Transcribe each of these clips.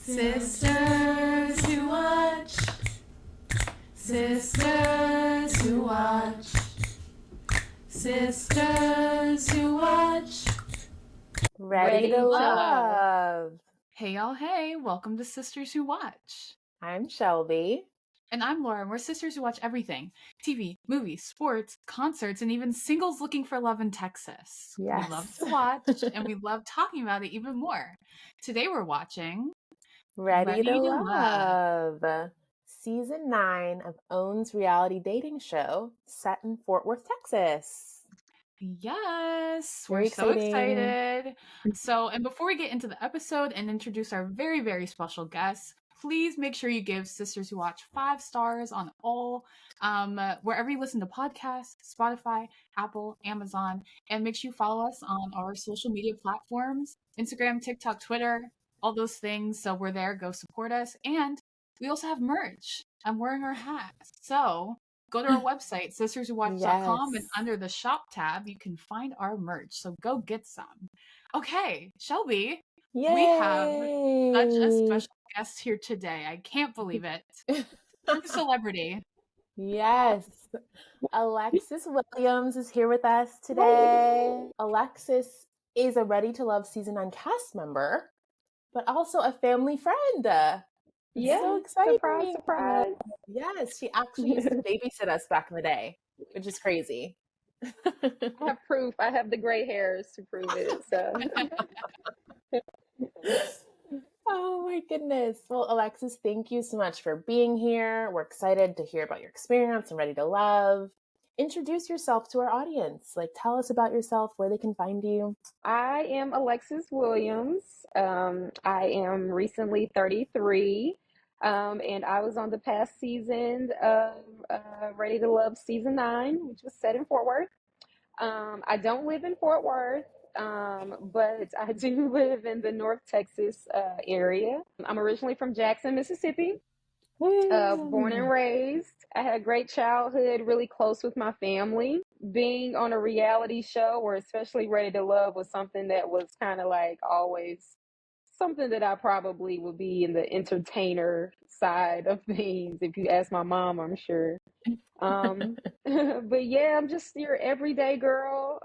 Sisters who watch. Sisters who watch. Sisters who watch. Ready to love. Hey y'all, hey, welcome to Sisters Who Watch. I'm Shelby. And I'm Laura, and we're sisters who watch everything. TV, movies, sports, concerts, and even singles looking for love in Texas. Yes. We love to watch, and we love talking about it even more. Today we're watching Ready to Love. Season 9 of OWN's reality dating show set in Fort Worth, Texas. Yes, Very we're so exciting. excited. And before we get into the episode and introduce our very, very special guests, please make sure you give Sisters Who Watch 5 stars on all, wherever you listen to podcasts, Spotify, Apple, Amazon, and make sure you follow us on our social media platforms, Instagram, TikTok, Twitter, all those things. So we're there, go support us. And we also have merch. I'm wearing our hats. So go to our website, sisterswhowatch.com, and under the shop tab, you can find our merch. So go get some. Okay, Shelby, Yay! we have such a special guest here today. I can't believe it. True celebrity. Yes. Alexis Williams is here with us today. Alexis is a Ready to Love Season 9 cast member, but also a family friend. Yeah, so exciting. Surprise. Yes, she actually used to babysit us back in the day, which is crazy. I have proof. I have the gray hairs to prove it. So. Oh my goodness. Well, Alexis, thank you so much for being here. We're excited to hear about your experience and Ready to Love. Introduce yourself to our audience. Tell us about yourself, where they can find you. I am Alexis Williams. I am recently 33. And I was on the past season of Ready to Love Season 9, which was set in Fort Worth. I don't live in Fort Worth, but I do live in the North Texas area. I'm originally from Jackson, Mississippi. Born and raised. I had a great childhood, really close with my family. Being on a reality show, or especially Ready to Love, was something that was kind of always something that I probably would be in the entertainer side of things. If you ask my mom, I'm sure. But yeah, I'm just your everyday girl.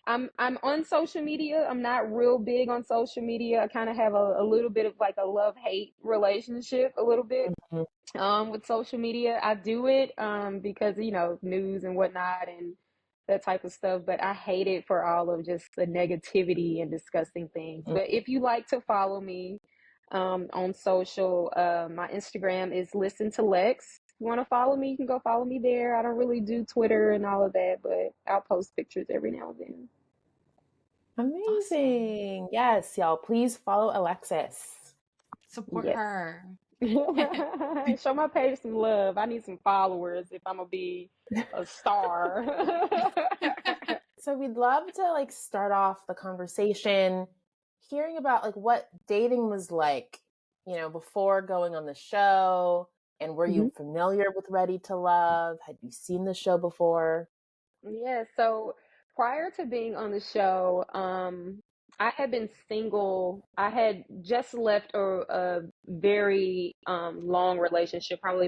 I'm on social media. I'm not real big on social media. I kind of have a little bit of a love-hate relationship a little bit with social media. I do it because news and whatnot and that type of stuff, but I hate it for all of just the negativity and disgusting things. But if you like to follow me on social, my Instagram is Listen to Lex. If you want to follow me, you can go follow me there. I don't really do Twitter and all of that, but I'll post pictures every now and then. Amazing. Awesome. Yes, y'all, please follow Alexis. Support her. Show my page some love. I need some followers if I'm gonna be a star. So we'd love to start off the conversation hearing about what dating was like, before going on the show. And were you familiar with Ready to Love? Had you seen the show before? Yeah, so prior to being on the show, I had been single. I had just left a very long relationship, probably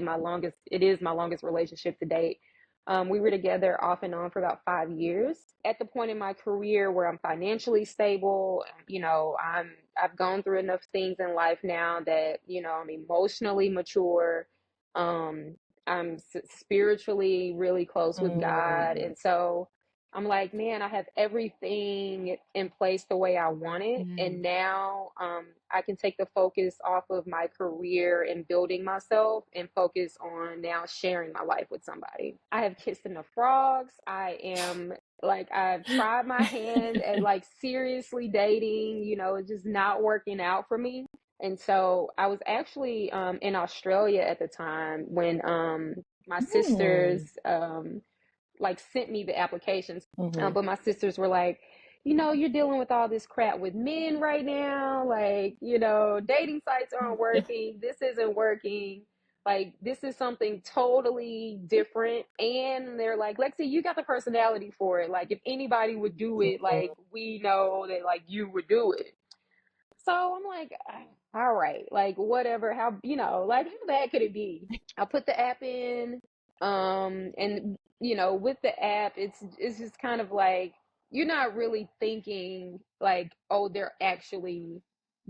it is my longest relationship to date. We were together off and on for about 5 years. At the point in my career where I'm financially stable, I've gone through enough things in life now that, I'm emotionally mature. I'm spiritually really close with God. And so I'm like, man, I have everything in place the way I want it. And now I can take the focus off of my career and building myself and focus on now sharing my life with somebody. I have kissed enough frogs. I am I've tried my hand at seriously dating, it's just not working out for me. And so I was actually in Australia at the time when my sisters sent me the applications. But my sisters were like, you're dealing with all this crap with men right now. Dating sites aren't working. This isn't working. This is something totally different. And they're like, Lexi, you got the personality for it. If anybody would do it, we know that you would do it. So I'm like, all right, like whatever, how, like how bad could it be? I put the app in, and with the app, it's just kind of like you're not really thinking like, oh, they're actually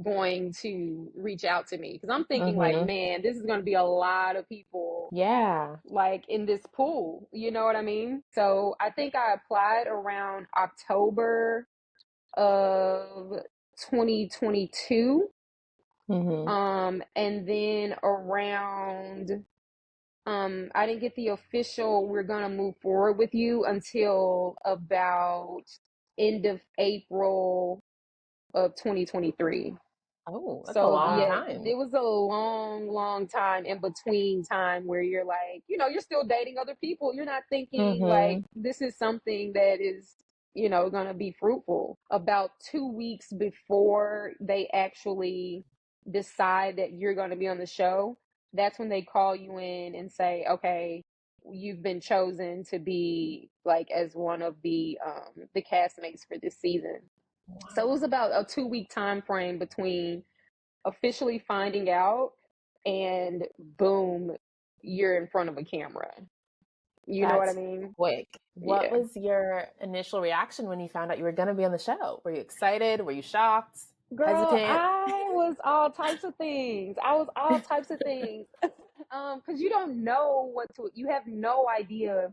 going to reach out to me, because I'm thinking like, Mm-hmm. man, this is going to be a lot of people Yeah. like in this pool, you know what I mean? So I think I applied around October of 2022. Mm-hmm. And then around, I didn't get the official, we're gonna move forward with you, until about end of April of 2023. Oh, that's a So long yeah, Wow. time. it was a long, long time in between time where you're like, you're still dating other people. You're not thinking like Mm-hmm. this is something that is, gonna be fruitful. About 2 weeks before they actually decide that you're gonna be on the show, that's when they call you in and say, okay, you've been chosen to be like as one of the castmates for this season. So it was Wow. about a 2 week time frame between officially finding out and boom, you're in front of a camera. You know what I That's mean? quick. What Yeah. was your initial reaction when you found out you were going to be on the show? Were you excited? Were you shocked? Girl, Hesitant? I was all types of things. I was all types of things. Because you don't know you have no idea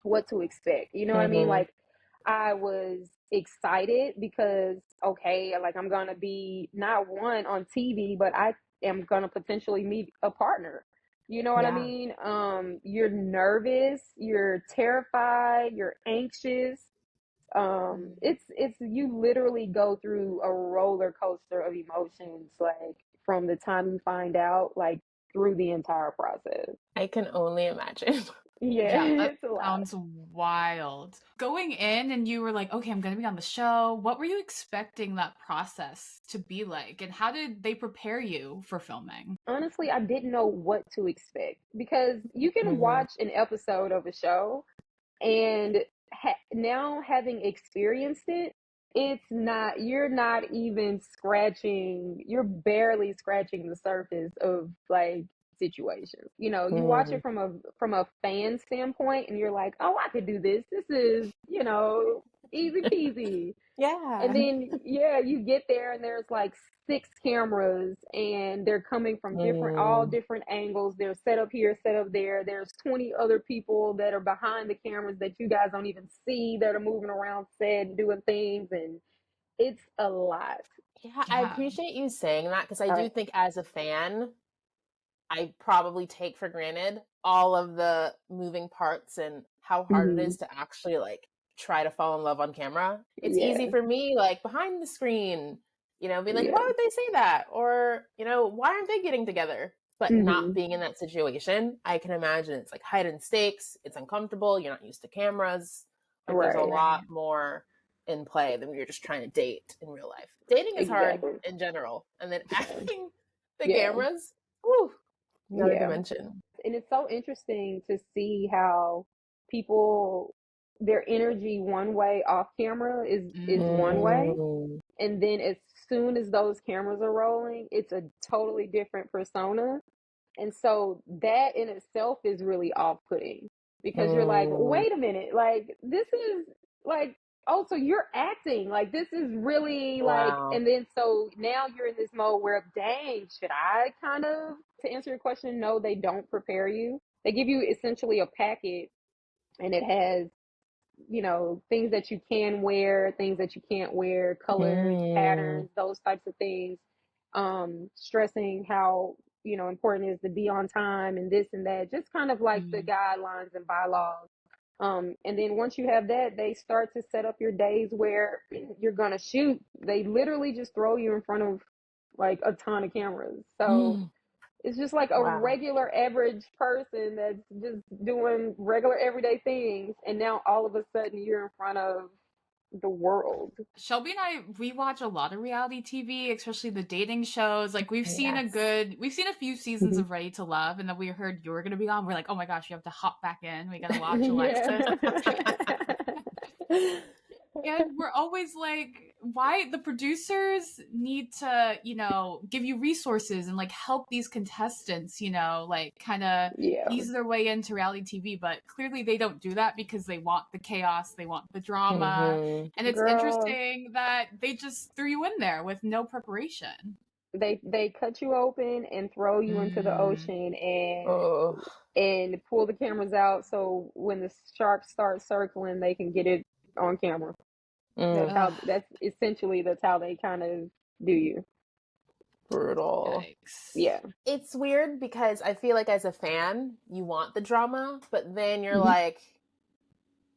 what to expect. You know what I mean? Mm-hmm. Like, I was excited because, okay, like I'm gonna be not one on TV, but I am gonna potentially meet a partner. You know what I Yeah. mean? You're nervous, you're terrified, you're anxious. It's you literally go through a roller coaster of emotions, like from the time you find out, like through the entire process. I can only imagine. Yeah, Yeah, that it's a lot. sounds wild. Going in and you were like, okay, I'm gonna be on the show. What were you expecting that process to be like? And how did they prepare you for filming? Honestly, I didn't know what to expect, because you can Mm-hmm. watch an episode of a show and now having experienced it, you're not even scratching, you're barely scratching the surface of like situations. You watch Mm-hmm. it from a fan standpoint and you're like, oh, I could do this. This is, easy peasy. And Yeah. then, yeah, you get there and there's like 6 cameras and they're coming from all Mm. different angles. They're set up here, set up there. There's 20 other people that are behind the cameras that you guys don't even see, that are moving around set and doing things. And it's a lot. Yeah, I Yeah. appreciate you saying that because I All do right. think as a fan, I probably take for granted all of the moving parts and how hard it Mm-hmm. is to actually like try to fall in love on camera. It's easy Yeah. for me, like behind the screen, be like, Yeah. why would they say that? Or, why aren't they getting together? But not Mm-hmm. being in that situation, I can imagine it's like heightened stakes, it's uncomfortable, you're not used to cameras. Like there's a Right. lot Right. more in play than when you're just trying to date in real life. Dating is hard Exactly. in general. And then Yeah. adding the Yeah. cameras, whew, another Yeah. dimension. And it's so interesting to see how people, their energy one way off camera is one way, Mm. and then as soon as those cameras are rolling, it's a totally different persona. And so that in itself is really off-putting, because you're like, Mm. wait a minute, like this is like, oh, so you're acting like this is really like. Wow. And then so now you're in this mode where, dang, should I kind of, to answer your question, no, they don't prepare you. They give you essentially a packet, and it has, things that you can wear, things that you can't wear, colors, Mm. patterns, those types of things. Stressing how, important it is to be on time and this and that, just kind of like the Mm. guidelines and bylaws. And then once you have that, they start to set up your days where you're gonna shoot. They literally just throw you in front of like a ton of cameras. So Mm. it's just like a Wow. regular average person that's just doing regular everyday things, and now all of a sudden you're in front of the world. Shelby and I, we watch a lot of reality TV, especially the dating shows. Like Yes. we've seen a few seasons of Ready to Love, and then we heard you were gonna be on. We're like, oh my gosh, you have to hop back in. We gotta watch Yeah. Alexis. And we're always like, why the producers need to, give you resources and like help these contestants, like kind of Yeah. ease their way into reality TV. But clearly they don't do that because they want the chaos, they want the drama. Mhm. And it's Girl, interesting that they just threw you in there with no preparation. they cut you open and throw you into the ocean Oh. and pull the cameras out so when the sharks start circling, they can get it on camera. Mm. That's how they kind of do you. Brutal. Yikes. Yeah. It's weird because I feel like as a fan, you want the drama, but then you're Mhm. like,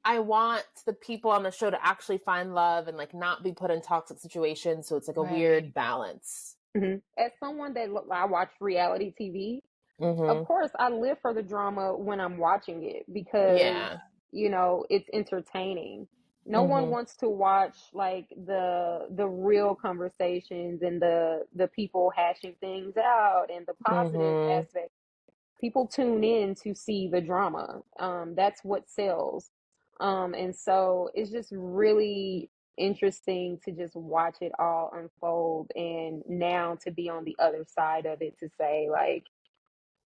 I want the people on the show to actually find love and like not be put in toxic situations. So it's like a weird balance. Mhm. As someone that I watch reality TV, of Mm-hmm. course I live for the drama when I'm watching it because Yeah. it's entertaining. No one Mhm. wants to watch like the real conversations and the people hashing things out and the positive Mhm. aspect. People tune in to see the drama. That's what sells. And so it's just really interesting to just watch it all unfold and now to be on the other side of it to say like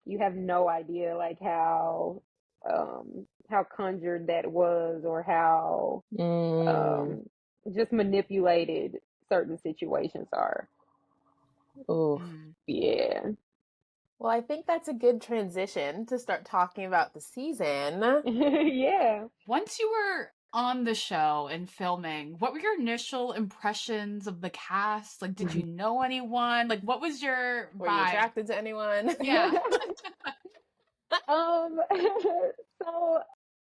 you have no idea like how conjured that was or how Mm. just manipulated certain situations are. Ooh. Yeah. Well, I think that's a good transition to start talking about the season. Yeah. Once you were on the show and filming, what were your initial impressions of the cast? Like, did you know anyone? Like, what was your Were you vibe? attracted to anyone? Yeah. So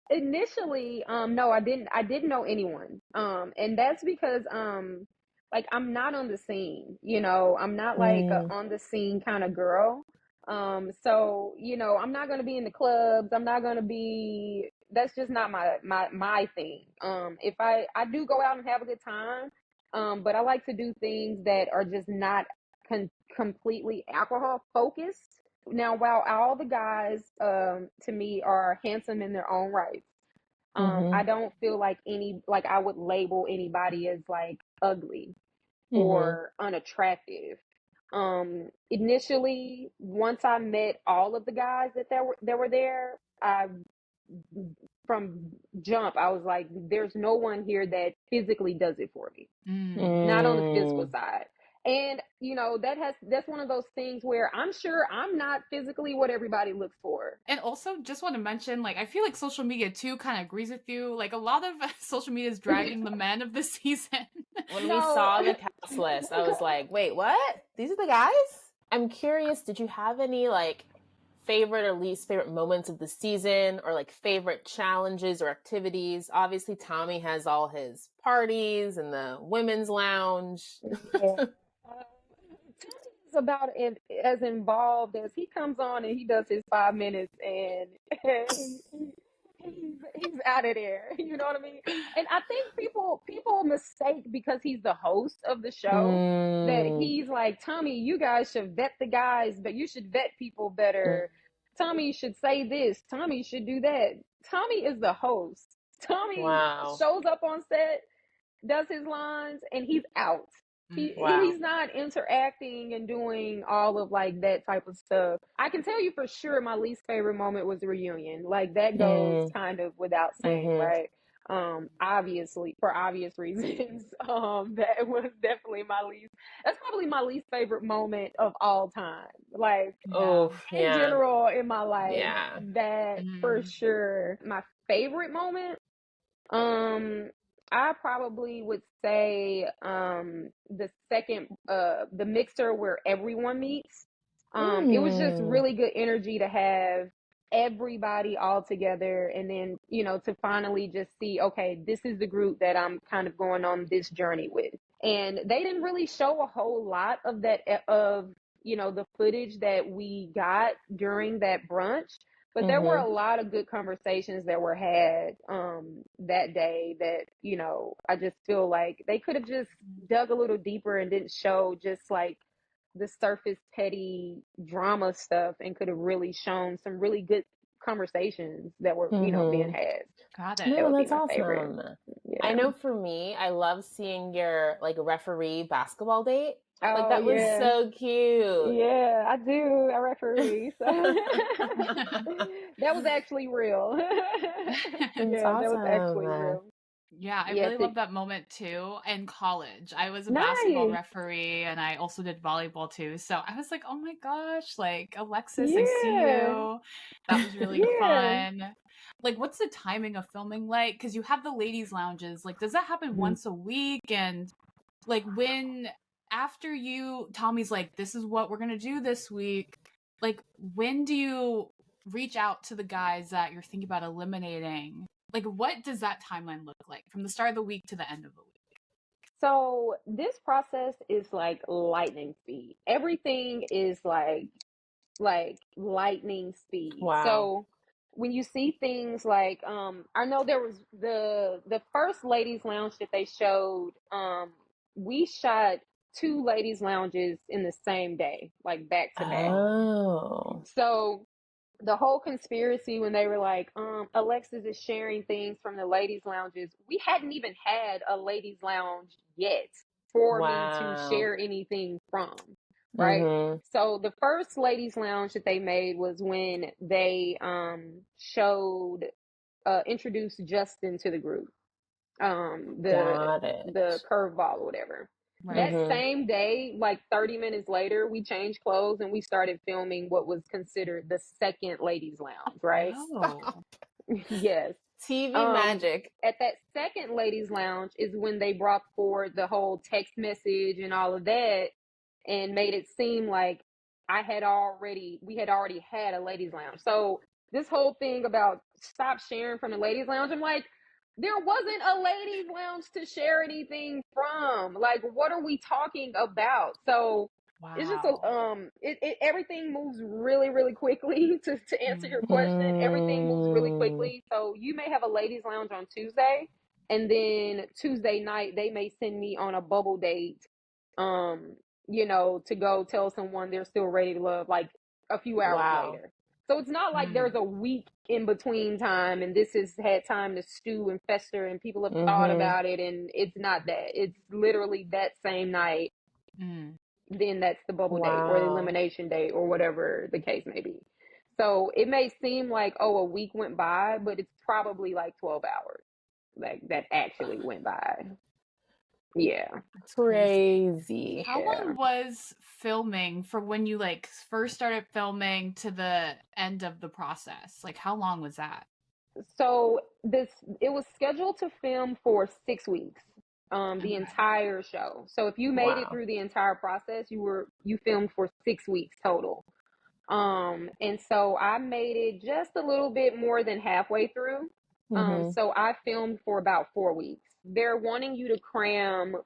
initially, no, I didn't know anyone. And that's because like I'm not on the scene, I'm not like a Mm. on the scene kind of girl. So, I'm not gonna be in the clubs. That's just not my thing. If I do go out and have a good time, but I like to do things that are just not completely alcohol focused. Now, while all the guys, to me, are handsome in their own right, I Mhm. don't feel like I would label anybody as like ugly Mhm. or unattractive. Initially, once I met all of the guys that were there, from jump, I was like, there's no one here that physically does it for me. Not on the physical side. And that's one of those things where I'm sure I'm not physically what everybody looks for. And also, just want to mention, like, I feel like social media too kind of agrees with you. Like, a lot of social media is dragging the men of the season. When we No. saw the cast list, I was like, wait, what? These are the guys? I'm curious, did you have any like favorite or least favorite moments of the season or like favorite challenges or activities? Obviously, Tommy has all his parties and the women's lounge. Yeah. Tony's about as involved as he comes on and he does his 5 minutes and he's out of there. You know what I mean? And I think people mistake because he's the host of the show that he's like, Tommy, you guys should vet the guys, but you should vet people better. Tommy should say this. Tommy should do that. Tommy is the host. Tommy Wow. shows up on set, does his lines, and he's out. Wow. He's not interacting and doing all of like that type of stuff. I can tell you for sure my least favorite moment was the reunion. Like that goes kind of without saying, right? Obviously for obvious reasons. That was definitely that's probably my least favorite moment of all time. Like in general in my life. Yeah. That for sure. My favorite moment, I probably would say the second the mixer where everyone meets. It was just really good energy to have everybody all together and then, to finally just see, okay, this is the group that I'm kind of going on this journey with. And they didn't really show a whole lot of that of the footage that we got during that brunch. But there were a lot of good conversations that were had that day that, I just feel like they could have just dug a little deeper and didn't show just like the surface petty drama stuff and could have really shown some really good conversations that were, being had. Got it. That No, would be that's my favorite. awesome. Yeah. I know for me, I love seeing your like referee basketball date. Like Oh, that was yeah. so cute. Yeah, I do. I referee. So that was actually real. It's Yeah, that was actually awesome. real. Yeah, I Yes, really love that moment too. In college, I was a basketball nice. referee and I also did volleyball too. So I was like, oh my gosh, like Alexis, I see Yeah. you. That was really Yeah. fun. Like, what's the timing of filming like? Because you have the ladies' lounges. Like, does that happen Mhm. once a week? And like, when after Tommy's like, this is what we're gonna do this week. Like, when do you reach out to the guys that you're thinking about eliminating? Like, what does that timeline look like from the start of the week to the end of the week? So this process is like lightning speed. Everything is like lightning speed. Wow. So when you see things like I know there was the first ladies lounge that they showed, we shot 2 ladies lounges in the same day, like back to back. Oh. So the whole conspiracy when they were like, Alexis is sharing things from the ladies' lounges. We hadn't even had a ladies' lounge yet for me to Wow. share anything from, right? Mhm. So the first ladies' lounge that they made was when they introduced Justin to the group. Got The it. curveball or whatever. Right. That Mhm. same day, like 30 minutes later, we changed clothes and we started filming what was considered the second ladies lounge, right? Oh. Yes. TV magic. At that second ladies lounge is when they brought forward the whole text message and all of that and made it seem like we had already had a ladies lounge. So this whole thing about stop sharing from the ladies lounge, I'm like, there wasn't a ladies lounge to share anything from. Like, what are we talking about? So it's just Wow. everything moves really, really quickly. To answer your question, everything moves really Mm. quickly. So you may have a ladies lounge on Tuesday, and then Tuesday night they may send me on a bubble date, to go tell someone they're still ready to love, like a few hours Wow. later. So it's not like there's a week in between time and this has had time to stew and fester and people have thought Mhm. about it, and it's not that. It's literally that same night, then that's the bubble date or the Wow. elimination date or whatever the case may be. So it may seem like, oh, a week went by, but it's probably like 12 hours like that actually went by. Yeah. That's Crazy. How long was filming for when you like first started filming to the end of the process? Like, how long was that? So it was scheduled to film for 6 weeks, the Okay. entire show. So if you made it Wow. through the entire process, you filmed for 6 weeks total. And so I made it just a little bit more than halfway through. Mhm. So I filmed for about 4 weeks. They're wanting you to cram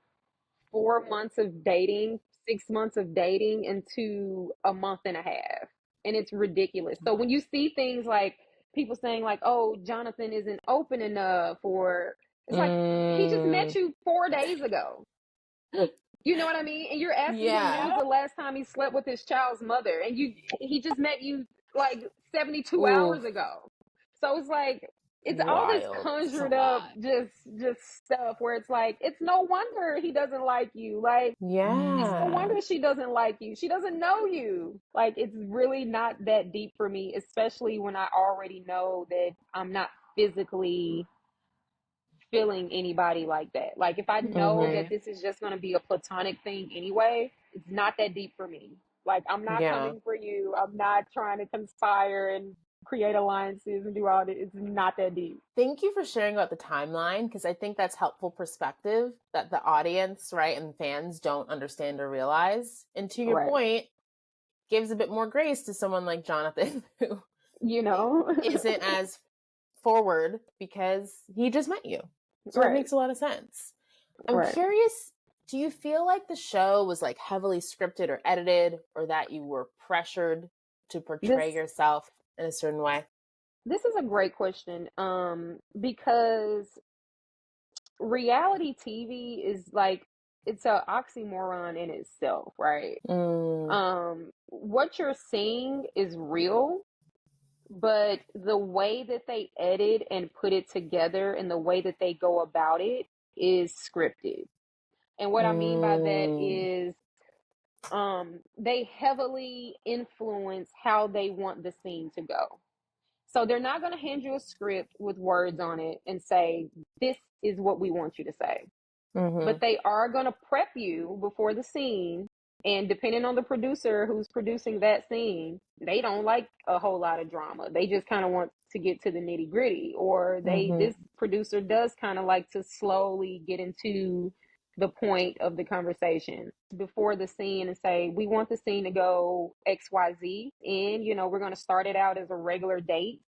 4 months of dating, 6 months of dating into a month and a half. And it's ridiculous. So when you see things like people saying like, oh, Jonathan isn't open enough, or it's like, he just met you 4 days ago. You know what I mean? And you're asking him when was Yeah. the last time he slept with his child's mother, and he just met you like 72 Oof. hours ago. So it's like it's all this Wild. It's a conjured up lot. just stuff where it's like it's no wonder he doesn't like you. Like it's no Yeah. wonder she doesn't like you. She doesn't know you. Like it's really not that deep for me, especially when I already know that I'm not physically feeling anybody like that. Like if I know Mhm. that this is just going to be a platonic thing anyway, it's not that deep for me. Like I'm not Yeah. coming for you. I'm not trying to conspire and create alliances and do all that. It's not that deep. Thank you for sharing about the timeline, because I think that's helpful perspective that the audience, right, and fans don't understand or realize. And to your Right. point, gives a bit more grace to someone like Jonathan who isn't as forward because he just met you. So it makes a lot of sense. I'm curious, do you feel like the show was like heavily scripted or edited, or that you were pressured to portray yourself in a certain way? This is a great question. Because reality TV is like it's an oxymoron in itself, right? Mm. What you're seeing is real, but the way that they edit and put it together and the way that they go about it is scripted. And what I mean by that is they heavily influence how they want the scene to go. So they're not going to hand you a script with words on it and say, this is what we want you to say. But they are going to prep you before the scene. And depending on the producer who's producing that scene, they don't like a whole lot of drama. They just kind of want to get to the nitty gritty. Or this producer does kind of like to slowly get into the point of the conversation before the scene and say, we want the scene to go XYZ. And, we're going to start it out as a regular date.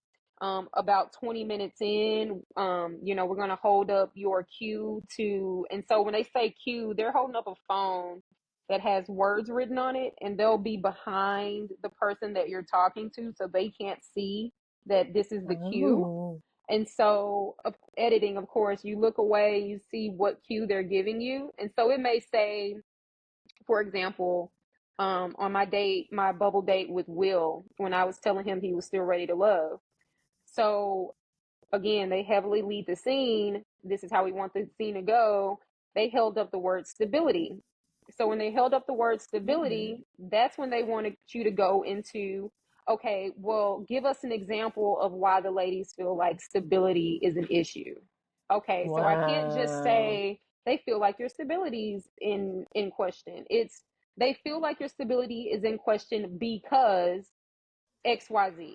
About 20 minutes in, we're going to hold up your cue to, and so when they say cue, they're holding up a phone that has words written on it, and they'll be behind the person that you're talking to, so they can't see that this is the cue. And so editing, of course, you look away, you see what cue they're giving you. And so it may say, for example, on my bubble date with Will, when I was telling him he was still ready to love. So again, they heavily lead the scene. This is how we want the scene to go. They held up the word stability. So when they held up the word stability, that's when they wanted you to go into, okay, well, give us an example of why the ladies feel like stability is an issue. Okay, so I can't just say they feel like your stability is in question. It's they feel like your stability is in question because XYZ.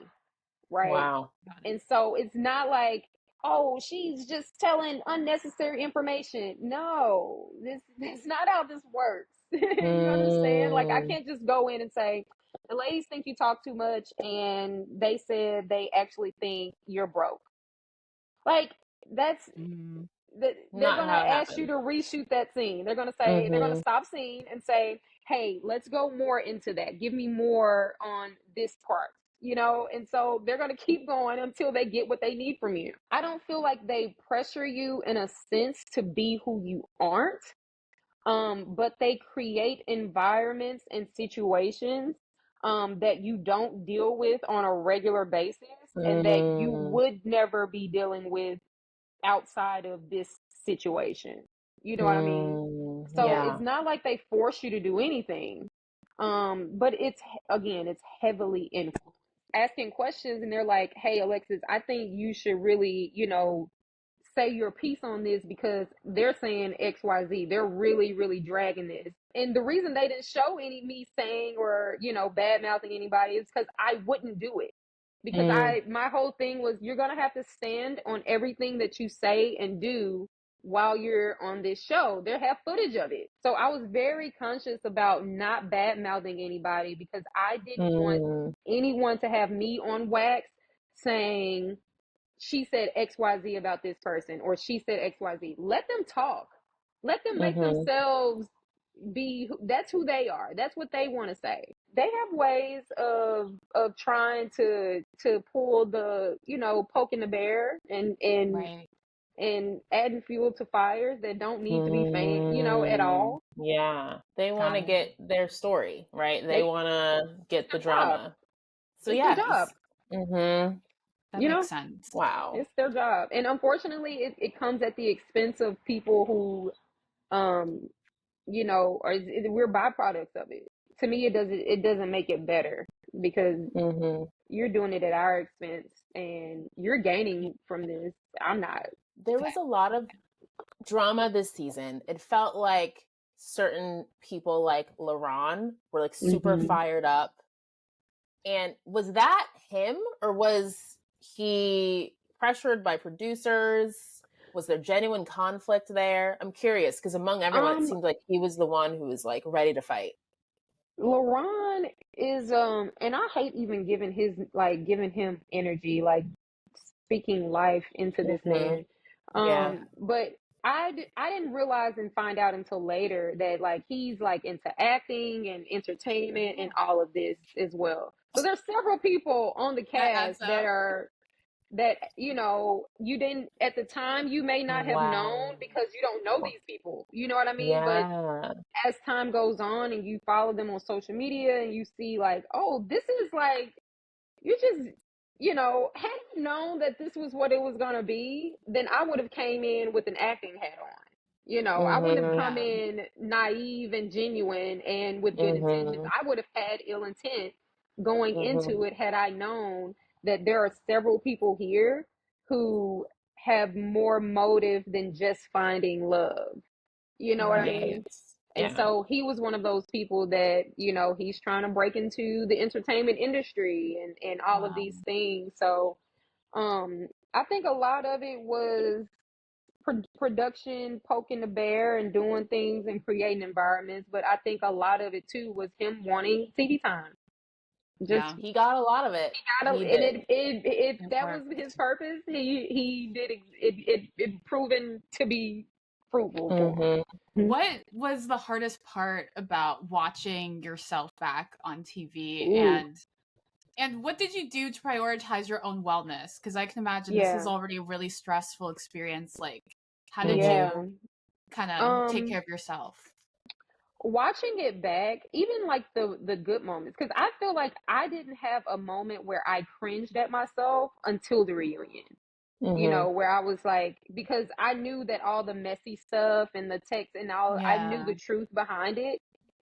Right. Wow. And so it's not like, oh, she's just telling unnecessary information. No, that's not how this works. You understand? Like, I can't just go in and say, the ladies think you talk too much, and they said they actually think you're broke. Like, that's they're going to ask you to reshoot that scene. They're going to say, they're going to stop scene and say, hey, let's go more into that. Give me more on this part. And so they're going to keep going until they get what they need from you. I don't feel like they pressure you in a sense to be who you aren't, but they create environments and situations that you don't deal with on a regular basis and that you would never be dealing with outside of this situation. You know what I mean? So it's not like they force you to do anything, but it's heavily influenced. Asking questions and they're like, hey, Alexis, I think you should really, say your piece on this because they're saying XYZ. They're really, really dragging this. And the reason they didn't show any me saying or, bad mouthing anybody is because I wouldn't do it. Because my whole thing was you're going to have to stand on everything that you say and do while you're on this show. They have footage of it. So I was very conscious about not bad mouthing anybody because I didn't want anyone to have me on wax saying, she said XYZ about this person, or she said XYZ. Let them talk. Let them make themselves be, that's who they are. That's what they want to say. They have ways of trying to pull the, poking the bear and adding fuel to fires that don't need to be at all. Yeah. They want to get their story, right? They want to get the drama. So it's yeah. their job. That makes sense. Wow. It's their job. And unfortunately, it comes at the expense of people who, we're byproducts of it. To me, it doesn't make it better because you're doing it at our expense and you're gaining from this. I'm not. There was a lot of drama this season. It felt like certain people like Laron were like super fired up. And was that him or was he pressured by producers? Was there genuine conflict there? I'm curious because among everyone, it seemed like he was the one who was like ready to fight. Laron is, and I hate even giving him energy, like speaking life into this man. But I didn't realize and find out until later that like he's like into acting and entertainment and all of this as well. So there's several people on the cast that you didn't at the time, you may not have known because you don't know these people. You know what I mean? But as time goes on and you follow them on social media and you see like, oh, this is like, had I known that this was what it was going to be, then I would have came in with an acting hat on. I wouldn't have come Yeah. in naive and genuine and with good intentions. I would have had ill intent going into it had I known that there are several people here who have more motive than just finding love. You know what I Right. mean? And Yeah. so he was one of those people that, he's trying to break into the entertainment industry and all of Wow. these things. So I think a lot of it was production poking the bear and doing things and creating environments, but I think a lot of it too was him wanting TV time. Just Yeah. He got a lot of it. gotta, He and did. if It that was worked. his purpose, he did it proven to be fruitful for him. What was the hardest part about watching yourself back on TV, Ooh, and what did you do to prioritize your own wellness? Because I can imagine this is yeah, already a really stressful experience. Like, how did yeah. you kind of take care Um, of yourself? Watching it back, even like the good moments, because I feel like I didn't have a moment where I cringed at myself until the reunion. Where I was like, because I knew that all the messy stuff and the text and all, I knew Yeah. the truth behind it.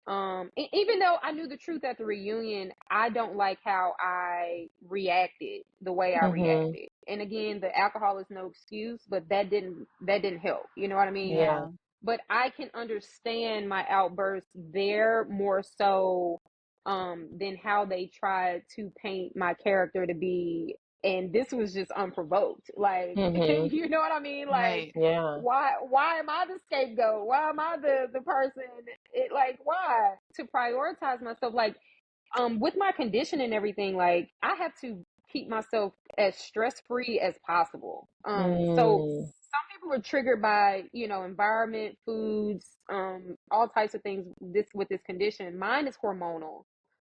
Even though I knew the truth at the reunion, I don't like how I reacted the way I reacted. And again, the alcohol is no excuse, but that didn't help. You know what I mean? Yeah. Yeah. But I can understand my outburst there more so than how they tried to paint my character to be. And this was just unprovoked. Like, you know what I mean? Like, Right. Yeah. why am I the scapegoat? Why am I the person? Why? To prioritize myself, like, with my condition and everything, like, I have to keep myself as stress free as possible. So some people are triggered by, environment, foods, all types of things with this condition. Mine is hormonal.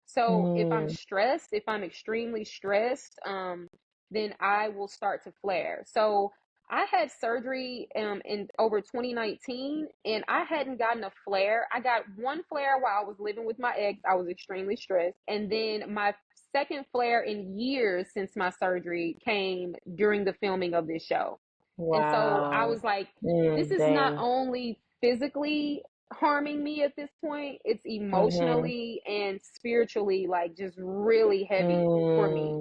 So if I'm stressed, if I'm extremely stressed, then I will start to flare. So I had surgery in over 2019, and I hadn't gotten a flare. I got one flare while I was living with my ex. I was extremely stressed. And then my second flare in years since my surgery came during the filming of this show. And so I Wow. was like, this is not Dang. only physically harming me at this point, it's emotionally and spiritually, like, just really heavy for me.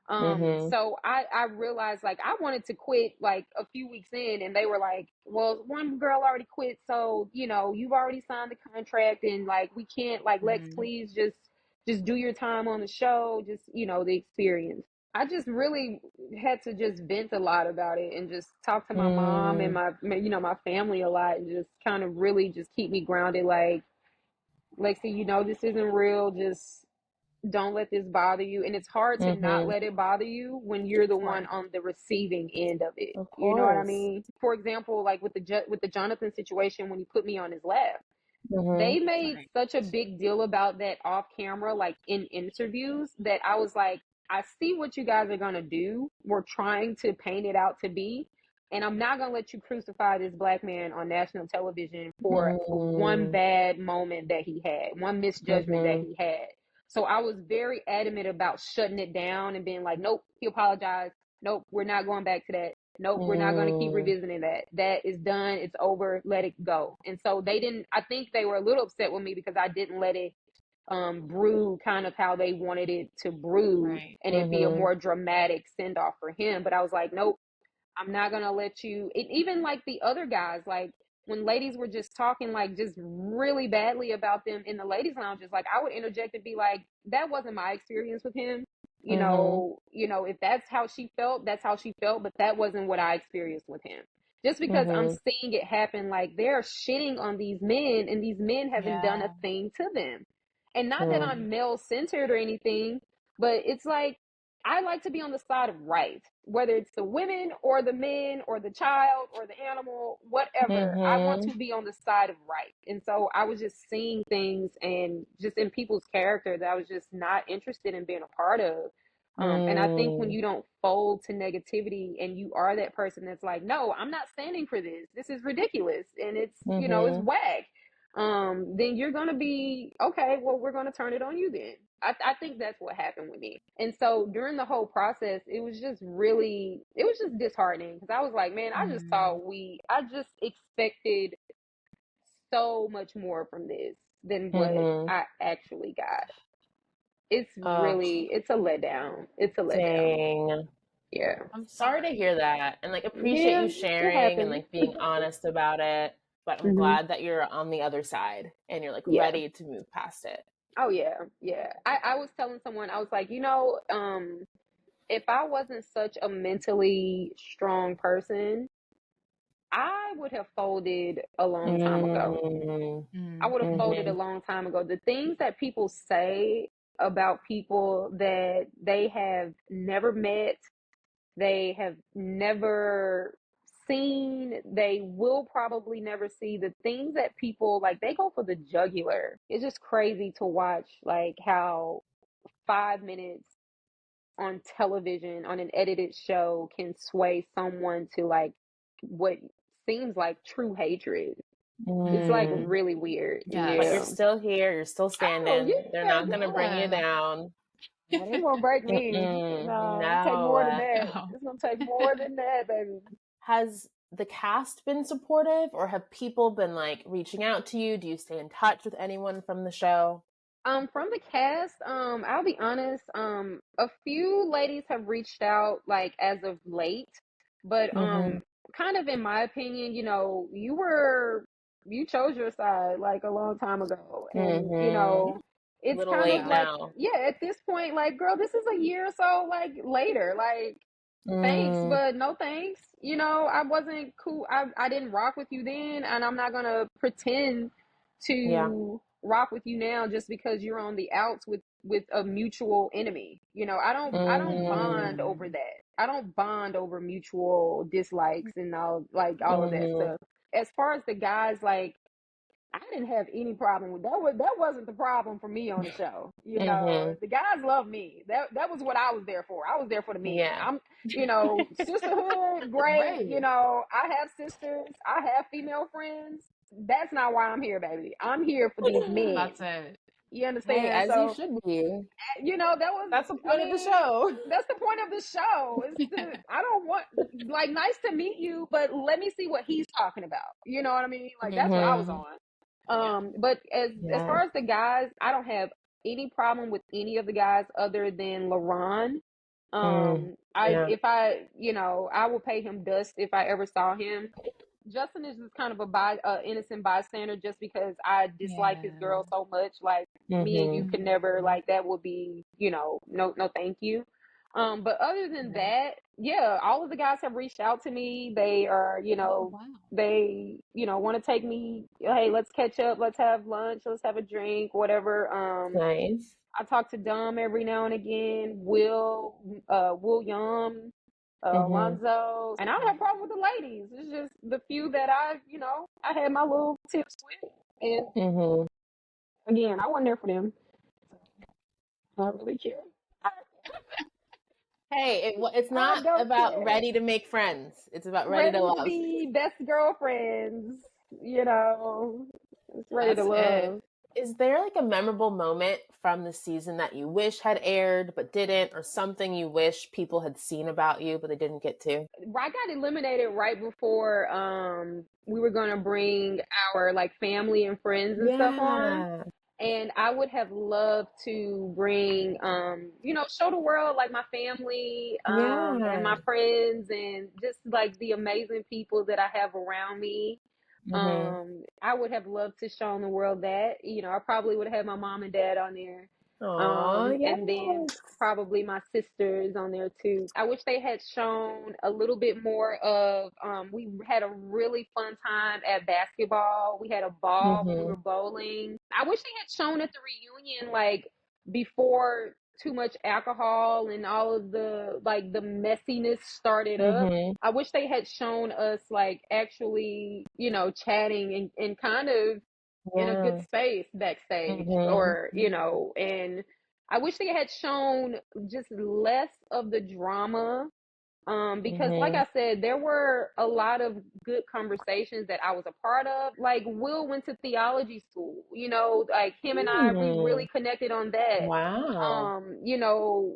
Mhm. So I realized, like, I wanted to quit like a few weeks in, and they were like, well, one girl already quit, so you've already signed the contract, and like, we can't, like, Lex, Mm. please just do your time on the show, just the experience. I just really had to just vent a lot about it and just talk to my mom and my family a lot, and just kind of really just keep me grounded, like, Lexi, this isn't real, just don't let this bother you. And it's hard to not Mhm. let it bother you when you're the Of one course. on the receiving end of it. Of You know what I course. mean? For example, like with the Jonathan situation, when he put me on his lap, Mhm. they made Right. such a big deal about that off camera, like in interviews, that I was like, I see what you guys are going to do. We're trying to paint it out to be. And I'm not going to let you crucify this black man on national television for one Mm. bad moment that he had, one misjudgment that Mhm. he had. So I was very adamant about shutting it down and being like, nope, he apologized. Nope, we're not going back to that. Nope, we're not going to keep Mm. revisiting that. That is done. It's over. Let it go. And so they didn't, I think they were a little upset with me because I didn't let it brew kind of how they wanted it to brew Right. and it be a Mhm. more dramatic send off for him. But I was like, nope, I'm not gonna let you. And even like the other guys, like when ladies were just talking like just really badly about them in the ladies' lounges, like I would interject and be like, that wasn't my experience with him. Mhm. If that's how she felt, that's how she felt, but that wasn't what I experienced with him. Just because I'm Mhm. seeing it happen, like they're shitting on these men, and these men haven't done a Yeah. thing to them. And not that Mm. I'm male centered or anything, but it's like I like to be on the side of right, whether it's the women or the men or the child or the animal, whatever. I want Mhm. to be on the side of right. And so I was just seeing things and just in people's character that I was just not interested in being a part of. And I think when Mm. you don't fold to negativity and you are that person that's like, no, I'm not standing for this. This is ridiculous. And it's Mhm. whack. Then you're going to be, okay, well, we're going to turn it on you then. I think that's what happened with me. And so during the whole process, it was just disheartening because I was like, man, I just expected so much more from this than what Mm-hmm. I actually got. It's Oh, it's a letdown. It's a letdown. dang. Yeah. I'm Sorry to sorry. hear that. And like appreciate Yeah, you it sharing and happened. like being honest about it. But I'm Hmm. glad that you're on the other side and you're like Yeah. ready to move past it. Oh yeah. Yeah. I was telling someone, I was like, if I wasn't such a mentally strong person, I would have folded a long time ago. Mm-hmm. I would have folded a Mm-hmm. long time ago. The things that people say about people that they have never met, they have never seen, they will probably never see, the things that people like, they go for the jugular. It's just crazy to watch, like, how 5 minutes on television on an edited show can sway someone to like what seems like true hatred. It's like Mm. really weird. But Yes. you're Yeah. still here. You're still Oh standing. They're yeah, not going to bring you Yeah. down. yeah, they won't break me. Mm-mm. No, it'll take more than No. that. No. It's gonna take more than that, baby. Has the cast been supportive or have people been like reaching out to you? Do you stay in touch with anyone from the show? From the cast, I'll be honest, a few ladies have reached out like as of late, but Mm-hmm. kind of in my opinion, you chose your side like a long time ago, and Mm-hmm. it's Little kind of late Yeah. like, now. yeah, at this point, like, girl, this is a year or so like later, like, thanks, Mm, but no thanks. I wasn't cool. I didn't rock with you then, and I'm not gonna pretend yeah. to rock with you now just because you're on the outs with a mutual enemy. I don't bond over Mm, that. I don't bond over mutual dislikes and all of that mm-hmm. stuff. As far as the guys, like, I didn't have any problem with that. That wasn't the problem for me on the show. Mm-hmm. The guys love me. That was what I was there for. I was there for the men. Yeah. Sisterhood, great. Right. I have sisters. I have female friends. That's not why I'm here, baby. I'm here for these men. That's it. You Hey, understand? as you So, should be. that was, That's the I point of the mean, show. that's the point of the show. I don't want, like, nice to meet you, but let me see what he's talking about. You know what I mean? Like, that's what I was Mm-hmm. on. Yeah. But as Yeah. far as the guys, I don't have any problem with any of the guys other than Laron. Mm, I yeah. if I I will pay him dust if I ever saw him. Justin is just kind of innocent bystander just because I dislike his Yeah. girl so much. Like, me and you Mm-hmm. could never, Mhm. like, that would be, no thank you. But other than Right. that, yeah, all of the guys have reached out to me. They are, Oh wow. they, want to take me, hey, let's catch up, let's have lunch, let's have a drink, whatever. Nice. I talk to Dom every now and again, William, Mm-hmm. Lonzo, and I don't have a problem with the ladies. It's just the few that I had my little tips with. And Mm-hmm. again, I wasn't there for them. I don't really care. I, Hey, it's I not don't about care. ready to make friends. It's about ready to Ready to love. be best girlfriends, you know. It's ready to That's it. love. Is there like a memorable moment from the season that you wish had aired but didn't, or something you wish people had seen about you but they didn't get to? I got eliminated right before we were gonna bring our like family and friends and stuff on. Yeah. And I would have loved to bring, show the world like my family, and Yeah. my friends, and just like the amazing people that I have around me. Mm-hmm. I would have loved to show the world that, I probably would have had my mom and dad on there. Oh, And then yes. probably my sisters on there too. I wish they had shown a little bit more of, we had a really fun time at basketball. We had a ball when we Mm-hmm. were bowling. I wish they had shown at the reunion, like, before too much alcohol and all of the messiness started up. Mm-hmm. I wish they had shown us like actually, chatting and kind of in a good Yeah. space backstage, Mm-hmm. or and I wish they had shown just less of the drama, Because like I said, there were a lot of good conversations that I was a part of. Like Will went to theology school, like him and I, we really connected on that. Wow.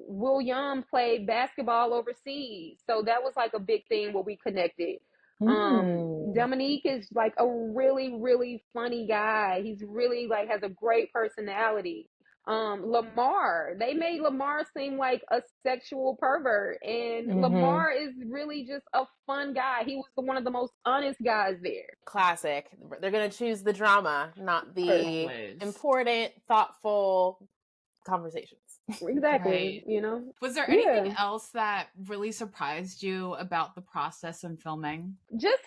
William played basketball overseas. So that was like a big thing where we connected. Dominique is like a really, really funny guy. He's really like has a great personality. Lamar, they made Lamar seem like a sexual pervert, and Lamar is really just a fun guy. He was one of the most honest guys there. Classic. They're going to choose the drama, not the important, thoughtful conversations. Exactly. Right. Was there anything else that really surprised you about the process in filming? Just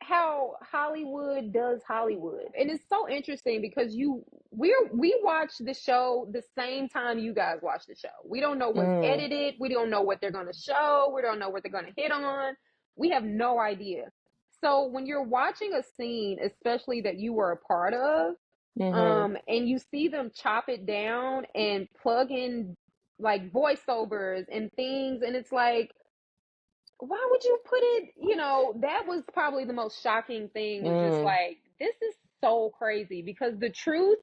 how Hollywood does Hollywood. And it's so interesting because we watch the show the same time you guys watch the show. We don't know what's edited. We don't know what they're going to show. We don't know what they're going to hit on. We have no idea. So when you're watching a scene, especially that you were a part of, and you see them chop it down and plug in like voiceovers and things, and it's like, why would you put it, that was probably the most shocking thing, was just like, this is so crazy, because the truth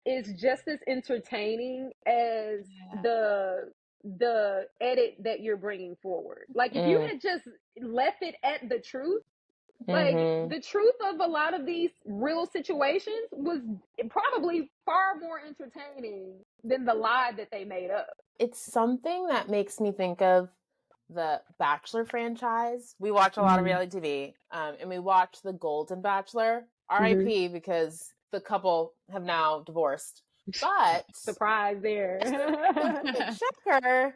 is just as entertaining as the edit that you're bringing forward. Like if you had just left it at the truth, like the truth of a lot of these real situations was probably far more entertaining than the lie that they made up. It's something that makes me think of the Bachelor franchise. We watch a lot of reality TV, and we watch the Golden Bachelor, RIP, because the couple have now divorced. But surprise there. Shocker.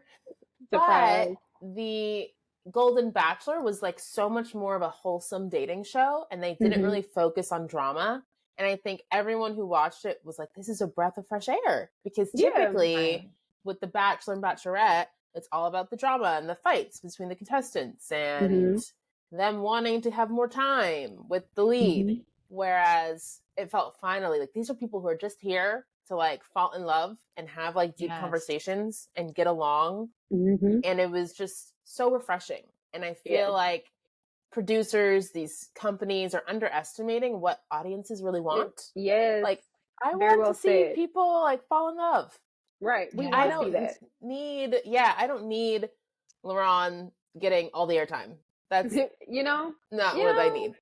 Surprise. But the Golden Bachelor was like so much more of a wholesome dating show, and they didn't really focus on drama. And I think everyone who watched it was like, this is a breath of fresh air, because typically with the Bachelor and Bachelorette, it's all about the drama and the fights between the contestants and them wanting to have more time with the lead. Whereas it felt finally like these are people who are just here to like fall in love and have like deep conversations and get along. And it was just so refreshing. And I feel like producers, these companies are underestimating what audiences really want. Yes. Like I want to see people like fall in love. Right. We want to see that. I don't need Laron getting all the airtime. That's not what I need.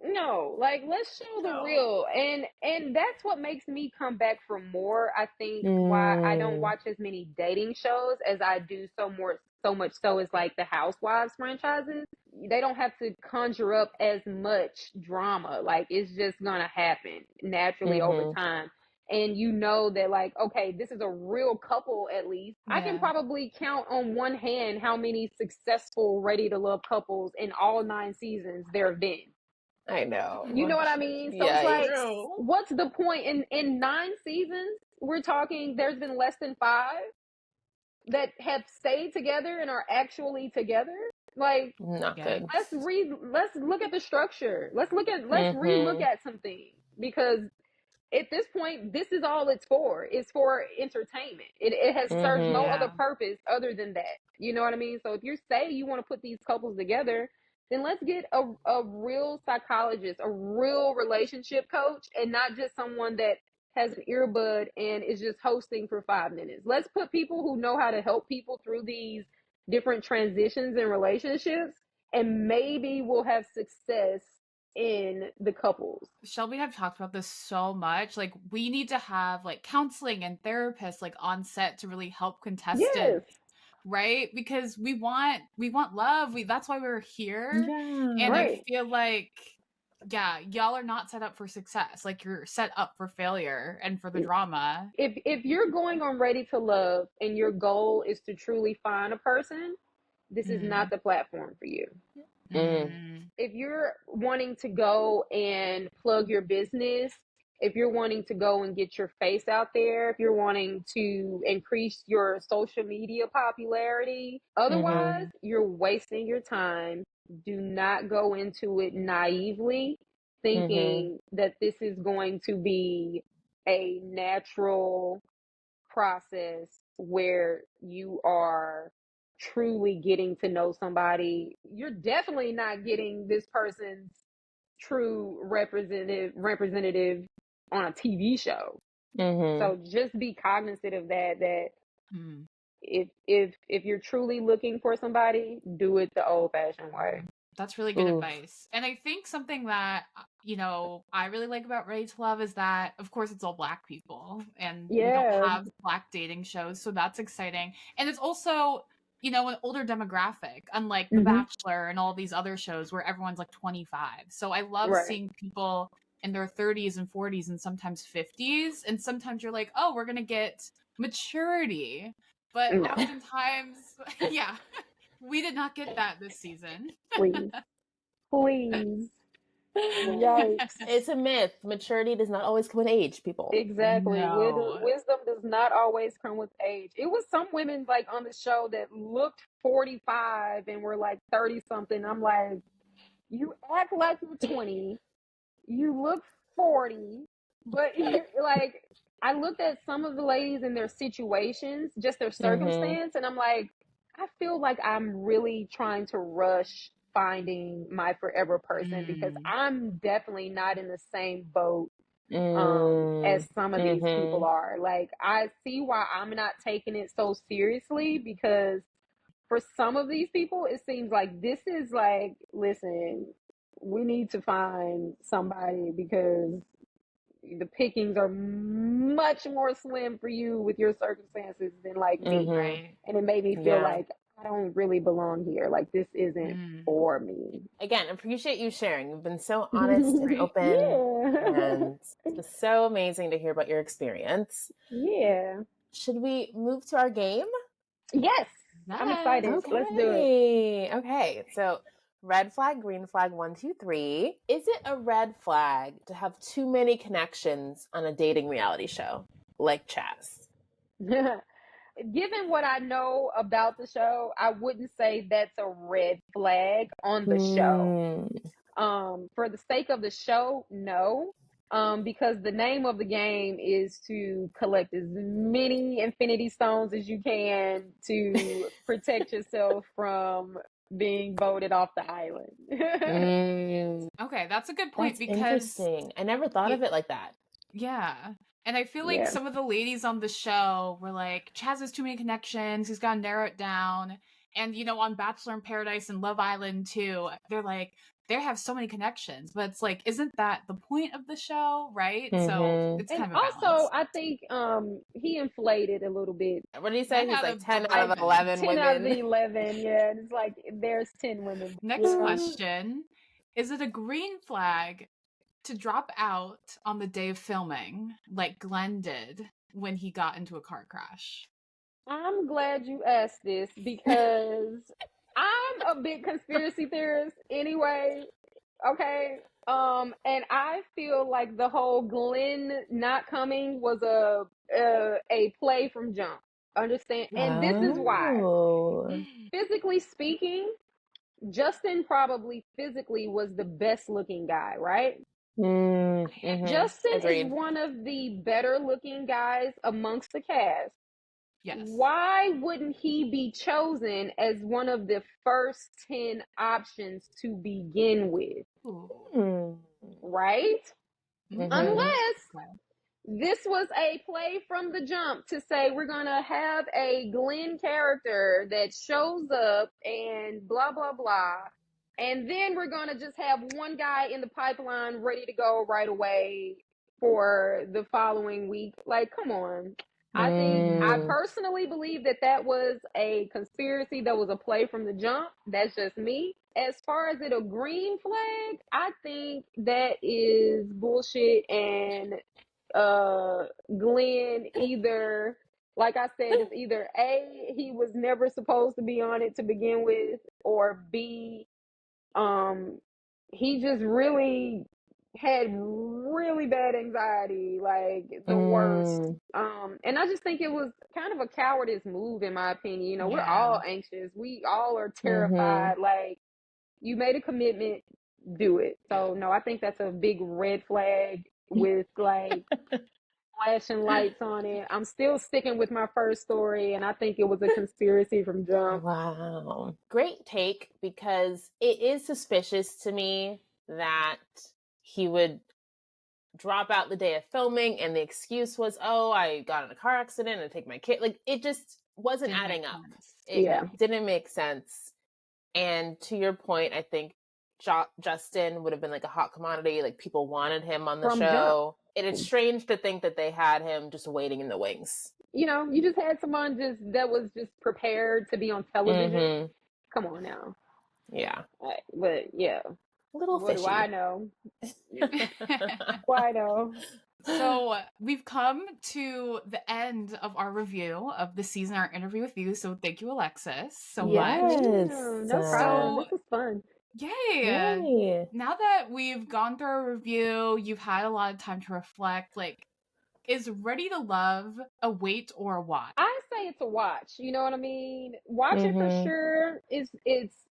No, like let's show the real, and that's what makes me come back for more. I think why I don't watch as many dating shows as I do so much so is like the Housewives franchises. They don't have to conjure up as much drama. Like it's just gonna happen naturally over time. And that like, okay, this is a real couple at least. I can probably count on one hand how many successful Ready to Love couples in all 9 seasons there have been. I know. You know what I mean? So it's like, what's the point? In 9 seasons, we're talking, there's been less than 5 that have stayed together and are actually together. Like, not good. Let's look at the structure. Let's relook at something, because at this point, this is all it's for. It's for entertainment. It has served no other purpose other than that. You know what I mean? So if you say you want to put these couples together, then let's get a real psychologist, a real relationship coach, and not just someone that has an earbud and is just hosting for 5 minutes. Let's put people who know how to help people through these different transitions in relationships, and maybe we'll have success in the couples. Shelby and I've talked about this so much. Like we need to have like counseling and therapists like on set to really help contestants. Right? Because we want love. That's why we're here. And I feel like y'all are not set up for success. Like you're set up for failure and for the drama. If you're going on Ready to Love and your goal is to truly find a person, this is not the platform for you. If you're wanting to go and plug your business, if you're wanting to go and get your face out there, if you're wanting to increase your social media popularity, otherwise you're wasting your time. Do not go into it naively thinking that this is going to be a natural process where you are truly getting to know somebody, you're definitely not getting this person's true representative on a TV show. So just be cognizant of that Mm. if you're truly looking for somebody, do it the old-fashioned way. That's really good advice. And I think something that, I really like about Ready to Love is that, of course, it's all Black people and we don't have Black dating shows. So that's exciting. And it's also, an older demographic, unlike The Bachelor and all these other shows where everyone's like 25. So I love seeing people in their 30s and 40s and sometimes 50s. And sometimes you're like, oh, we're going to get maturity. But oftentimes, yeah. We did not get that this season. Please. Yikes. It's a myth. Maturity does not always come with age, people. Exactly. No. Wisdom does not always come with age. It was some women like on the show that looked 45 and were like 30 something. I'm like, you act like you're 20. You look 40, but you're like, I looked at some of the ladies in their situations, just their circumstance, and I'm like, I feel like I'm really trying to rush finding my forever person because I'm definitely not in the same boat as some of these people are. Like, I see why I'm not taking it so seriously because for some of these people, it seems like this is like, listen, we need to find somebody because the pickings are much more slim for you with your circumstances than like me. Right. And it made me feel like I don't really belong here. Like this isn't for me. Again, appreciate you sharing. You've been so honest and open. And it's so amazing to hear about your experience. Yeah. Should we move to our game? Yes. I'm excited. Okay. Let's do it. Okay. So red flag, green flag, 1, 2, 3. Is it a red flag to have too many connections on a dating reality show like Chaz? Given what I know about the show, I wouldn't say that's a red flag on the show. For the sake of the show, no. Because the name of the game is to collect as many infinity stones as you can to protect yourself from being voted off the island. Okay, that's a good point. That's because interesting. I never thought of it like that. Yeah. And I feel like some of the ladies on the show were like, Chaz has too many connections. He's got to narrow it down. And, on Bachelor in Paradise and Love Island, too, they're like, they have so many connections. But it's like, isn't that the point of the show? Right? So it's kind of a balance. Also, I think he inflated a little bit. What did he say? He's like 10 out of 11 10 women. 10 out of the 11, yeah. And it's like, there's 10 women. Next question. Is it a green flag to drop out on the day of filming, like Glenn did when he got into a car crash? I'm glad you asked this because I'm a big conspiracy theorist anyway. Okay. And I feel like the whole Glenn not coming was a play from jump. Understand? And this is why. Physically speaking, Justin probably physically was the best looking guy, right? Justin is one of the better looking guys amongst the cast. Yes. Why wouldn't he be chosen as one of the first 10 options to begin with? Right? Unless this was a play from the jump to say we're going to have a Glenn character that shows up and blah, blah, blah. And then we're going to just have one guy in the pipeline ready to go right away for the following week. Like, come on. I personally believe that was a conspiracy, that was a play from the jump. That's just me. As far as it a green flag, I think that is bullshit. And Glenn either, like I said, is either A, he was never supposed to be on it to begin with, or B, he just really had really bad anxiety, like the worst. And I just think it was kind of a cowardice move, in my opinion. We're all anxious. We all are terrified. Like, you made a commitment, do it. So no, I think that's a big red flag with like flashing lights on it. I'm still sticking with my first story, and I think it was a conspiracy from jump. Wow. Great take, because it is suspicious to me that he would drop out the day of filming and the excuse was, oh, I got in a car accident and take my kid. Like, it just wasn't Didn't adding make up. sense. It Yeah. didn't make sense. And to your point, I think Justin would have been like a hot commodity. Like, people wanted him on the From show. It's strange to think that they had him just waiting in the wings. You know, you just had someone that was just prepared to be on television. Mhm. Come on now. Yeah. But yeah, A little what fishy. do I know? Why know? So we've come to the end of our review of the season, our interview with you. So thank you, Alexis, so much. Yes. No problem. This was fun. Yay! Yay. Now that we've gone through our review, you've had a lot of time to reflect. Like, is Ready to Love a wait or a watch? I say it's a watch. You know what I mean? Watch it for sure.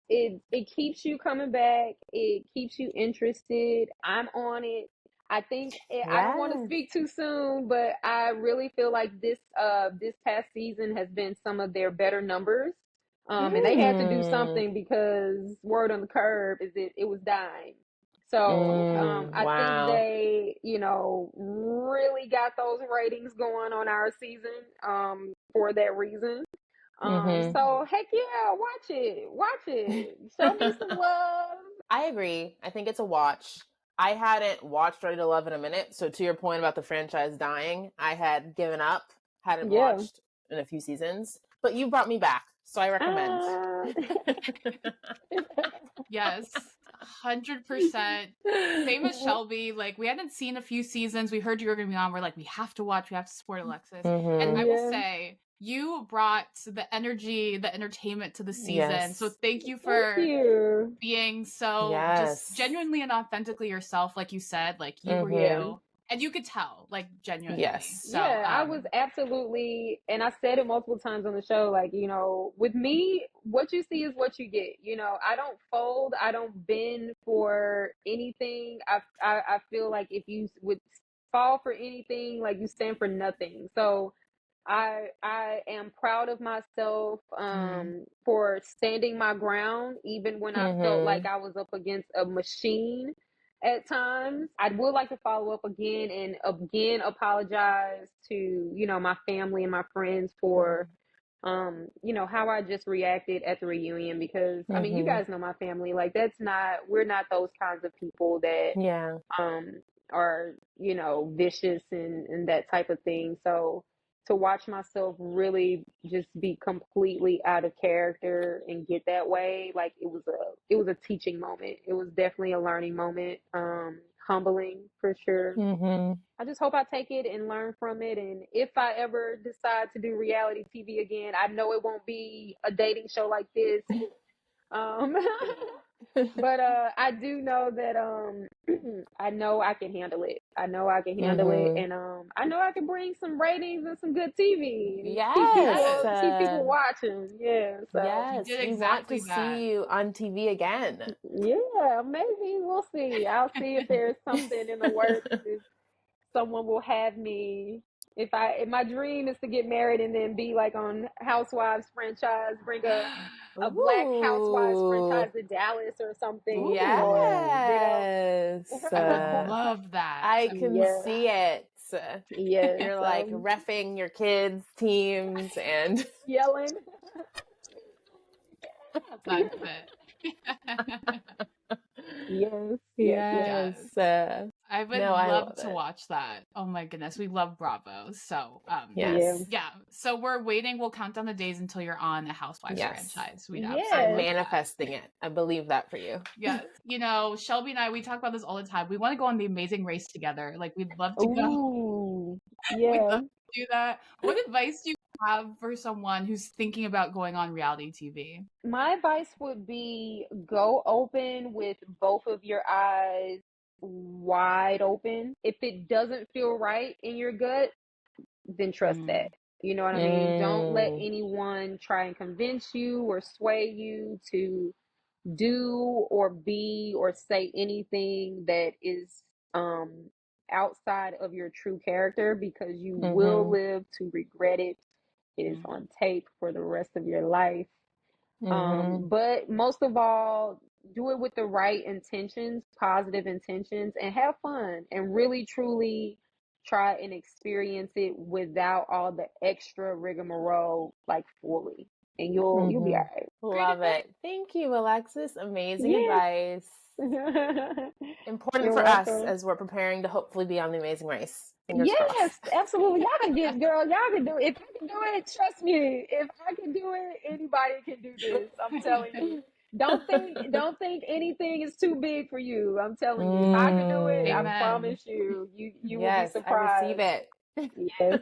It keeps you coming back. It keeps you interested. I'm on it. I think I don't want to speak too soon, but I really feel like this past season has been some of their better numbers. And they had to do something because word on the curb is it was dying. So I think they, you know, really got those ratings going on our season for that reason. So heck yeah, watch it. Show me some love. I agree. I think it's a watch. I hadn't watched Ready to Love in a minute, so to your point about the franchise dying, I had given up, hadn't watched in a few seasons, but you brought me back, so I recommend. Yes, 100%. Same as Shelby. Like, we hadn't seen a few seasons. We heard you were going to be on. We're like, we have to watch. We have to support Alexis. And I will say, you brought the energy, the entertainment to the season. So thank you for being so just genuinely and authentically yourself. Like you said, like you were you. And you could tell, like, genuinely. Yes. So, yeah, I was absolutely, and I said it multiple times on the show, like, you know, with me, what you see is what you get. You know, I don't fold. I don't bend for anything. I feel like if you would fall for anything, like, you stand for nothing. So I am proud of myself for standing my ground, even when I felt like I was up against a machine at times. I would like to follow up again and again apologize to, you know, my family and my friends for you know, how I just reacted at the reunion, because I mean, you guys know my family. Like, we're not those kinds of people that are, you know, vicious and that type of thing. So to watch myself really just be completely out of character and get that way, like, it was a teaching moment. It was definitely a learning moment. Humbling for sure. I just hope I take it and learn from it. And if I ever decide to do reality TV again, I know it won't be a dating show like this. But I do know that I know I can handle it. I know I can handle it, and I know I can bring some ratings and some good TV. Keep people watching. Yeah. So. Yes, we want to see you on TV again. Yeah, maybe we'll see. I'll see if there's something in the works. If someone will have me. If my dream is to get married and then be like on Housewives franchise, bring a Black Housewives franchise to Dallas or something. Yes. I love that. I can see it. Yeah. You're like reffing your kids' teams and yelling. That's it. Yes. I would love to watch that. Oh my goodness, we love Bravo. So So we're waiting. We'll count down the days until you're on a Housewives franchise. I'm manifesting it. I believe that for you. Yes. You know, Shelby and I, we talk about this all the time. We want to go on The Amazing Race together. Like, we'd love to go. We'd love to do that. What advice do you have for someone who's thinking about going on reality TV? My advice would be go open with both of your eyes wide open. If it doesn't feel right in your gut, then trust that. You know what I mean? Don't let anyone try and convince you or sway you to do or be or say anything that is outside of your true character, because you will live to regret it. It is on tape for the rest of your life. But most of all, do it with the right intentions, positive intentions, and have fun, and really truly try and experience it without all the extra rigmarole, like fully, and you'll be all right. Love it. Thank you, Alexis. Amazing advice. Important You're for us welcome. as we're preparing to hopefully be on The Amazing Race. Fingers Yes, crossed. absolutely. Y'all can get, girl, y'all can do it. If I can do it, trust me. If I can do it, anybody can do this. I'm telling you. Don't think anything is too big for you. I'm telling you. If I can do it, I Amen. promise you, you will be Yes, I surprised. receive it. Yes.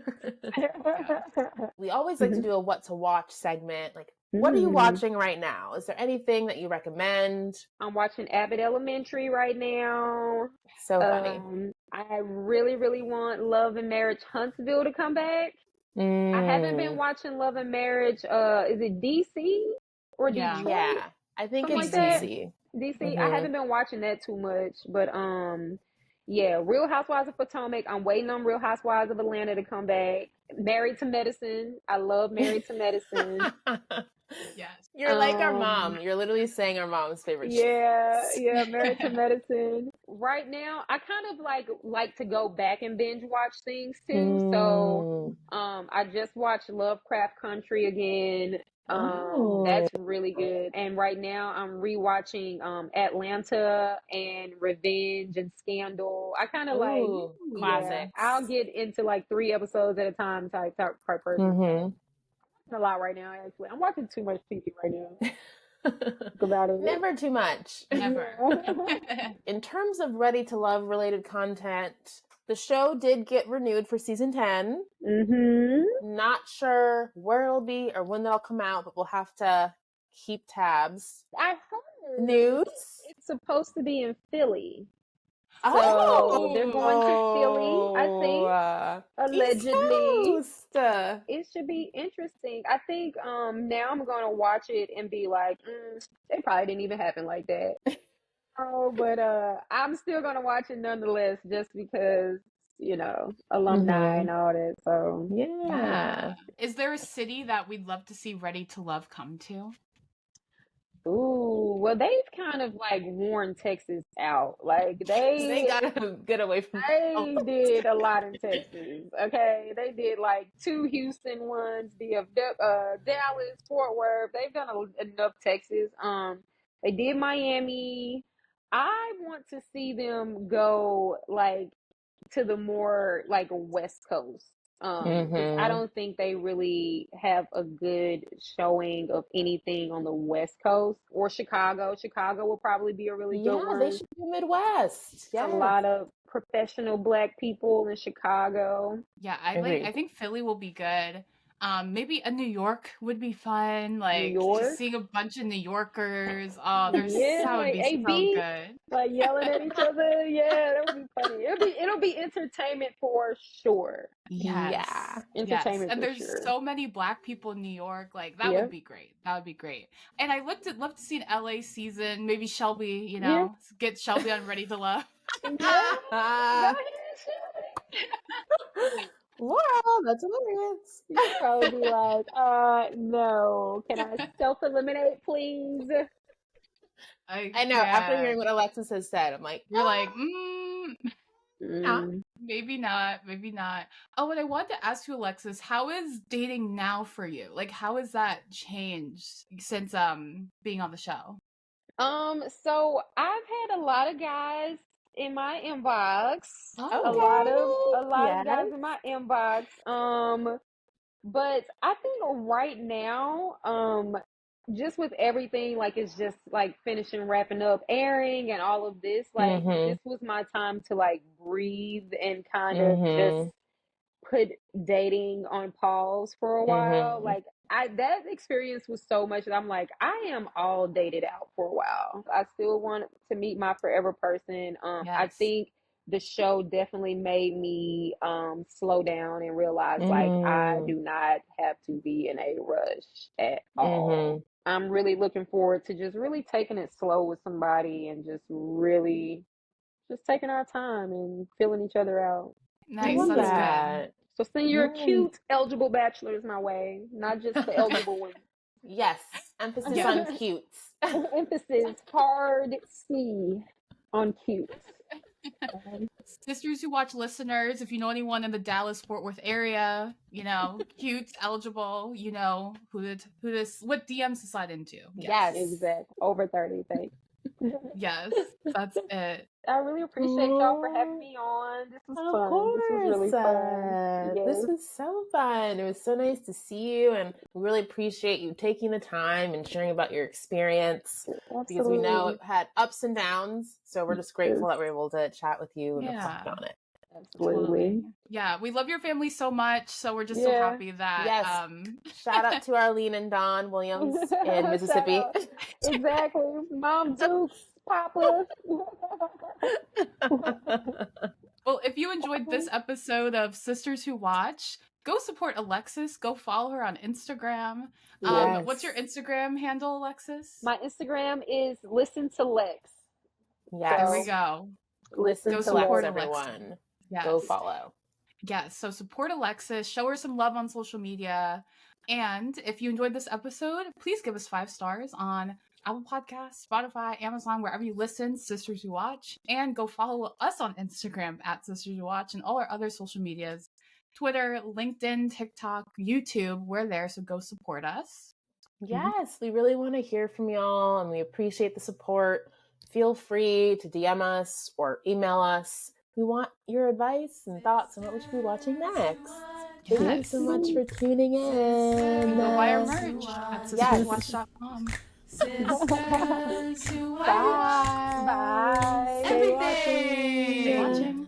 We always like to do a what to watch segment. Like, what are you watching right now? Is there anything that you recommend? I'm watching Abbott Elementary right now. So funny. I really, really want Love and Marriage Huntsville to come back. I haven't been watching Love and Marriage. Is it DC or Detroit? Yeah, I think Something it's like that. DC. DC. I haven't been watching that too much, but yeah, Real Housewives of Potomac. I'm waiting on Real Housewives of Atlanta to come back. Married to Medicine. I love Married to Medicine. Yes. You're like our mom. You're literally saying our mom's favorite Yeah, shows. yeah, Married to Medicine. Right now, I kind of like to go back and binge watch things too. So, I just watched Lovecraft Country again. That's really good. And right now, I'm rewatching Atlanta and Revenge and Scandal. I kind of like classics. I'll get into like 3 episodes at a time type person. A lot right now, actually. I'm watching too much TV right now. Think about it. Never too much. Never. In terms of Ready to Love related content, the show did get renewed for season 10. Not sure where it'll be or when they'll come out, but we'll have to keep tabs. I heard news. It's supposed to be in Philly. So they're going to Philly, I think, allegedly. It should be interesting. I think now I'm going to watch it and be like, they probably didn't even happen like that. But I'm still going to watch it nonetheless, just because, alumni and all that. So yeah. Is there a city that we'd love to see Ready to Love come to? Ooh, well, they've kind of like worn Texas out. Like they gotta get away from. They did a lot in Texas. Okay, they did like 2 Houston ones, Dallas, Fort Worth. They've done enough Texas. They did Miami. I want to see them go like to the more like West Coast. 'Cause I don't think they really have a good showing of anything on the West Coast or Chicago. Chicago will probably be a really good one. They should do Midwest. A lot of professional Black people in Chicago. Yeah, I think Philly will be good. Maybe a New York would be fun. Like just seeing a bunch of New Yorkers. Oh, that would be so good. Like yelling at each other. Yeah, that would be funny. It'll be entertainment for sure. Yes. Yeah. Entertainment and for there's sure. so many Black people in New York. Like that would be great. That would be great. And I love to see an LA season. Maybe Shelby, get Shelby on Ready to Love. Go ahead, Shelby. Wow, that's hilarious. You'd probably be like, no. Can I self-eliminate, please? I know. After hearing what Alexis has said, I'm like, you're like, maybe not. Oh, and I wanted to ask you, Alexis, how is dating now for you? Like, how has that changed since being on the show? So I've had a lot of guys in my inbox. A lot of guys in my inbox. But I think right now, just with everything, like it's just like wrapping up airing and all of this, like this was my time to like breathe and kind of just put dating on pause for a while. Like that experience was so much that I'm like, I am all dated out for a while. I still want to meet my forever person. I think the show definitely made me slow down and realize like I do not have to be in a rush at all. I'm really looking forward to just really taking it slow with somebody and just really just taking our time and filling each other out. Nice. love That's that. So send your Nice. cute, eligible bachelors my way, not just the eligible ones. Yes, emphasis Yeah. on cute. Emphasis, hard C on cute. good. Sisters Who Watch listeners, if you know anyone in the Dallas-Fort Worth area, you know, cute, eligible, you know what DMs to slide into. Yes. Exactly. Over 30, thanks. Yes, that's it. I really appreciate y'all for having me on. This was fun. This was really fun. This Yes. was so fun. It was so nice to see you, and we really appreciate you taking the time and sharing about your experience, because we know it had ups and downs. So we're just grateful that we're able to chat with you and reflect on it. Absolutely. Yeah, we love your family so much, so we're just so happy that Shout out to Arlene and Don Williams in Mississippi. Exactly. Mom Dukes, Papa. Well, if you enjoyed this episode of Sisters Who Watch, go support Alexis. Go follow her on Instagram. Yes. What's your Instagram handle, Alexis? My Instagram is Listen to Lex. Yes. There we go. Listen Go to support Lex, Alexis. everyone. Yes. Go follow. Yes, so support Alexis, show her some love on social media, and if you enjoyed this episode, please give us 5 stars on Apple Podcasts, Spotify, Amazon, wherever you listen, Sisters Who Watch, and go follow us on Instagram at Sisters Who Watch and all our other social medias, Twitter, LinkedIn, TikTok, YouTube. We're there, so go support us. Yes, we really want to hear from y'all, and we appreciate the support. Feel free to DM us or email us. We want your advice and thoughts on what we should be watching next. Thank you so much for tuning in. Go buy our merch at sisterswhowatch.com. Bye. Bye. Stay watching. Stay watching.